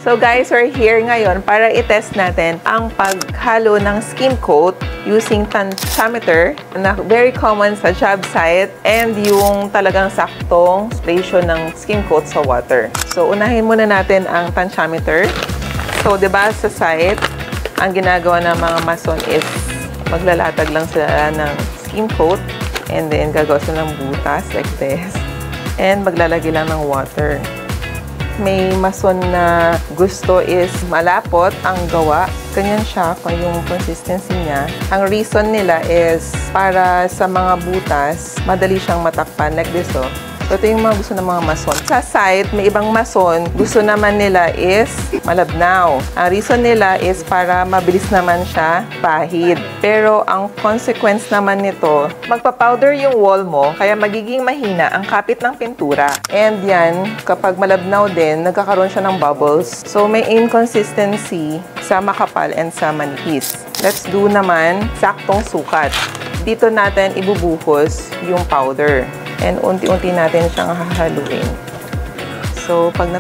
So guys, we're here ngayon para i-test natin ang paghalo ng skim coat using tensiometer na very common sa job site and yung talagang saktong ratio ng skim coat sa water. So unahin muna natin ang tensiometer. So 'di ba sa site, ang ginagawa ng mga mason is maglalatag lang sila ng skim coat and then gagawa sila ng butas like this and maglalagay lang ng water. May mason na gusto is malapot ang gawa. Ganyan siya kung yung consistency niya. Ang reason nila is para sa mga butas, madali siyang matakpan like this, oh. So, ito yung mga gusto ng mga mason. Sa site, may ibang mason, gusto naman nila is malabnaw. Ang reason nila is para mabilis naman siya pahid. Pero ang consequence naman nito, magpa-powder yung wall mo, kaya magiging mahina ang kapit ng pintura. And yan, kapag malabnaw din, nagkakaroon siya ng bubbles. So, may inconsistency sa makapal and sa manipis. Let's do naman saktong sukat. Dito natin ibubuhos yung powder. And unti-unti natin siyang hahaluin. So, pag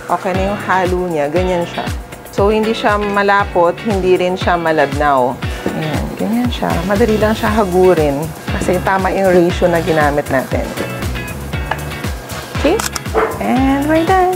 okay na yung halo niya, ganyan siya. So, hindi siya malapot, hindi rin siya malabnaw. Ayan, ganyan siya. Madali lang siya hagurin kasi tama yung ratio na ginamit natin. Okay? And we're done!